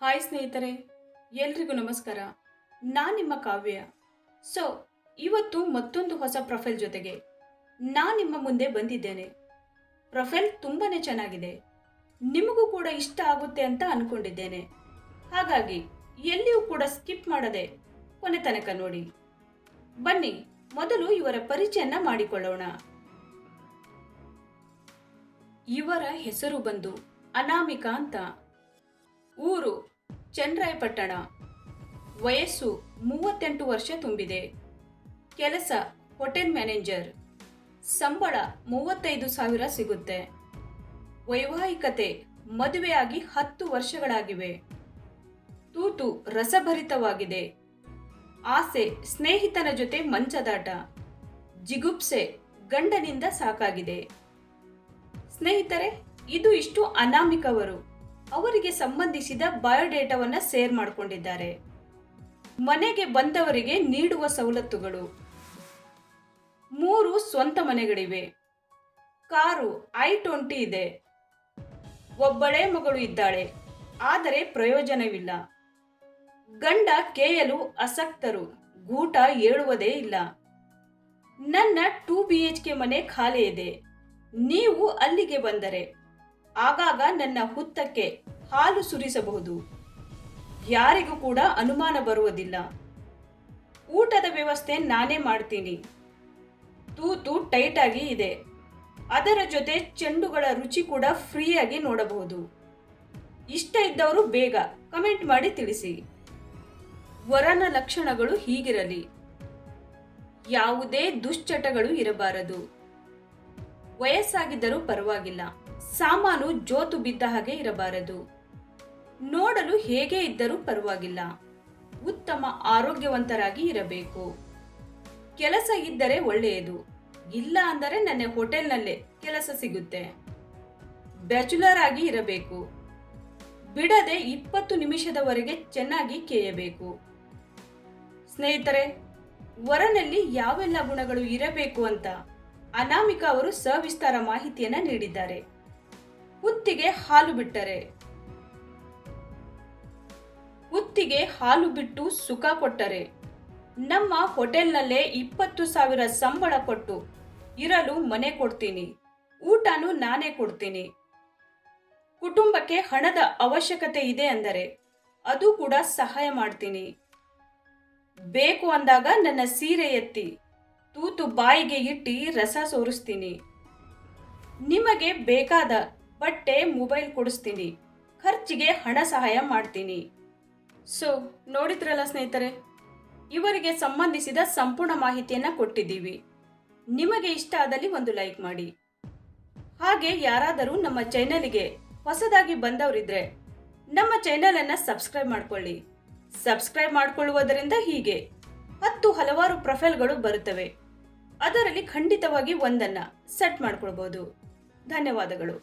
Hi ಸ್ನೇಹಿತರೆ, ಎಲ್ರಿಗೂ ನಮಸ್ಕಾರ. ನಾನು ನಿಮ್ಮ ಕಾವ್ಯ. ಇವತ್ತು ಮತ್ತೊಂದು ಹೊಸ ಪ್ರೊಫೈಲ್ ಜೊತೆಗೆ ನಾನು ನಿಮ್ಮ ಮುಂದೆ ಬಂದಿದ್ದೇನೆ. ಪ್ರೊಫೈಲ್ ತುಂಬಾನೇ ಚೆನ್ನಾಗಿದೆ. ನಿಮಗೂ ಕೂಡ ಇಷ್ಟ ಆಗುತ್ತೆ ಅಂತ ಅನ್ಕೊಂಡಿದ್ದೇನೆ. ಹಾಗಾಗಿ ಎಲ್ಲಿಯೂ ಕೂಡ ಸ್ಕಿಪ್ ಮಾಡದೆ ಕೊನೆ ತನಕ ನೋಡಿ. ಬನ್ನಿ ಮೊದಲು ಇವರ ಪರಿಚಯನ ಮಾಡಿಕೊಳ್ಳೋಣ. ಇವರ ಹೆಸರು ಬಂದು ಅನಾಮಿಕಾ ಅಂತ. ಊರು ಚನ್ನರಾಯಪಟ್ಟಣ. ವಯಸ್ಸು 38 ವರ್ಷ ತುಂಬಿದೆ. ಕೆಲಸ ಹೋಟೆಲ್ ಮ್ಯಾನೇಜರ್. ಸಂಬಳ 35,000 ಸಿಗುತ್ತೆ. ವೈವಾಹಿಕತೆ ಮದುವೆಯಾಗಿ 10 ವರ್ಷಗಳಾಗಿವೆ. ತೂತು ರಸಭರಿತವಾಗಿದೆ. ಆಸೆ ಸ್ನೇಹಿತನ ಜೊತೆ ಮಂಚದಾಟ. ಜಿಗುಪ್ಸೆ ಗಂಡನಿಂದ ಸಾಕಾಗಿದೆ. ಸ್ನೇಹಿತರೆ, ಇದು ಇಷ್ಟು ಅನಾಮಿಕವರು ಅವರಿಗೆ ಸಂಬಂಧಿಸಿದ ಬಯೋಡೇಟಾವನ್ನು ಶೇರ್ ಮಾಡಿಕೊಂಡಿದ್ದಾರೆ. ಮನೆಗೆ ಬಂದವರಿಗೆ ನೀಡುವ ಸವಲತ್ತುಗಳು: 3 ಸ್ವಂತ ಮನೆಗಳಿವೆ. ಕಾರು i20 ಇದೆ. ಒಬ್ಬಳೇ ಮಗಳು ಇದ್ದಾಳೆ, ಆದರೆ ಪ್ರಯೋಜನವಿಲ್ಲ. ಗಂಡ ಕೇಯಲು ಅಸಕ್ತರು, ಗೂಟ ಏಳುವುದೇ ಇಲ್ಲ. ನನ್ನ 2 BHK ಮನೆ ಖಾಲಿ ಇದೆ. ನೀವು ಅಲ್ಲಿಗೆ ಬಂದರೆ ಆಗಾಗ ನನ್ನ ಹುತ್ತಕ್ಕೆ ಹಾಲು ಸುರಿಸಬಹುದು. ಯಾರಿಗೂ ಕೂಡ ಅನುಮಾನ ಬರುವುದಿಲ್ಲ. ಊಟದ ವ್ಯವಸ್ಥೆ ನಾನೇ ಮಾಡ್ತೀನಿ. ತೂತು ಟೈಟ್ ಆಗಿ ಇದೆ. ಅದರ ಜೊತೆ ಚೆಂಡುಗಳ ರುಚಿ ಕೂಡ ಫ್ರೀಯಾಗಿ ನೋಡಬಹುದು. ಇಷ್ಟ ಇದ್ದವರು ಬೇಗ ಕಮೆಂಟ್ ಮಾಡಿ ತಿಳಿಸಿ. ವರನ ಲಕ್ಷಣಗಳು ಹೀಗಿರಲಿ: ಯಾವುದೇ ದುಶ್ಚಟಗಳು ಇರಬಾರದು. ವಯಸ್ಸಾಗಿದ್ದರೂ ಪರವಾಗಿಲ್ಲ, ಸಾಮಾನು ಜೋತು ಬಿದ್ದ ಹಾಗೆ ಇರಬಾರದು. ನೋಡಲು ಹೇಗೆ ಇದ್ದರೂ ಪರವಾಗಿಲ್ಲ, ಉತ್ತಮ ಆರೋಗ್ಯವಂತರಾಗಿ ಇರಬೇಕು. ಕೆಲಸ ಇದ್ದರೆ ಒಳ್ಳೆಯದು, ಇಲ್ಲ ಅಂದರೆ ನನ್ನ ಹೋಟೆಲ್ನಲ್ಲೇ ಕೆಲಸ ಸಿಗುತ್ತೆ. ಬ್ಯಾಚುಲರ್ ಆಗಿ ಇರಬೇಕು. ಬಿಡದೆ 20 ನಿಮಿಷದವರೆಗೆ ಚೆನ್ನಾಗಿ ಕೇಯಬೇಕು. ಸ್ನೇಹಿತರೆ, ವರನಲ್ಲಿ ಯಾವೆಲ್ಲ ಗುಣಗಳು ಇರಬೇಕು ಅಂತ ಅನಾಮಿಕಾ ಅವರು ಸವಿಸ್ತಾರ ಮಾಹಿತಿಯನ್ನ ನೀಡಿದ್ದಾರೆ. ಹುತ್ತಿಗೆ ಹಾಲು ಬಿಟ್ಟು ಸುಖ ಕೊಟ್ಟರೆ, ನಮ್ಮ ಹೋಟೆಲ್ನಲ್ಲೇ 20,000 ಸಂಬಳ ಕೊಟ್ಟು ಇರಲು ಮನೆ ಕೊಡ್ತೀನಿ, ಊಟನೂ ನಾನೇ ಕೊಡ್ತೀನಿ. ಕುಟುಂಬಕ್ಕೆ ಹಣದ ಅವಶ್ಯಕತೆ ಇದೆ ಅಂದರೆ ಅದು ಕೂಡ ಸಹಾಯ ಮಾಡ್ತೀನಿ. ಬೇಕು ಅಂದಾಗ ನನ್ನ ಸೀರೆ ಎತ್ತಿ ತೂತು ಬಾಯಿಗೆ ಇಟ್ಟು ರಸ ಸೋರಿಸ್ತೀನಿ. ನಿಮಗೆ ಬೇಕಾದ ಬಟ್ಟೆ ಮೊಬೈಲ್ ಕೊಡಿಸ್ತೀನಿ. ಖರ್ಚಿಗೆ ಹಣ ಸಹಾಯ ಮಾಡ್ತೀನಿ. ನೋಡಿದ್ರಲ್ಲ ಸ್ನೇಹಿತರೆ, ಇವರಿಗೆ ಸಂಬಂಧಿಸಿದ ಸಂಪೂರ್ಣ ಮಾಹಿತಿಯನ್ನ ಕೊಟ್ಟಿದ್ದೀವಿ. ನಿಮಗೆ ಇಷ್ಟ ಆದಲ್ಲಿ ಒಂದು ಲೈಕ್ ಮಾಡಿ. ಹಾಗೆ ಯಾರಾದರೂ ನಮ್ಮ ಚಾನೆಲ್ಗೆ ಹೊಸದಾಗಿ ಬಂದವರಿದ್ರೆ ನಮ್ಮ ಚಾನೆಲ್ ಅನ್ನ ಸಬ್ಸ್ಕ್ರೈಬ್ ಮಾಡ್ಕೊಳ್ಳಿ. ಸಬ್ಸ್ಕ್ರೈಬ್ ಮಾಡಿಕೊಳ್ಳುವುದರಿಂದ ಹೀಗೆ ಹಲವಾರು ಪ್ರೊಫೈಲ್ಗಳು ಬರುತ್ತವೆ. ಅದರಲ್ಲಿ ಖಂಡಿತವಾಗಿ ಒಂದನ್ನ ಸೆಟ್ ಮಾಡ್ಕೊಳ್ಬಹುದು. ಧನ್ಯವಾದಗಳು.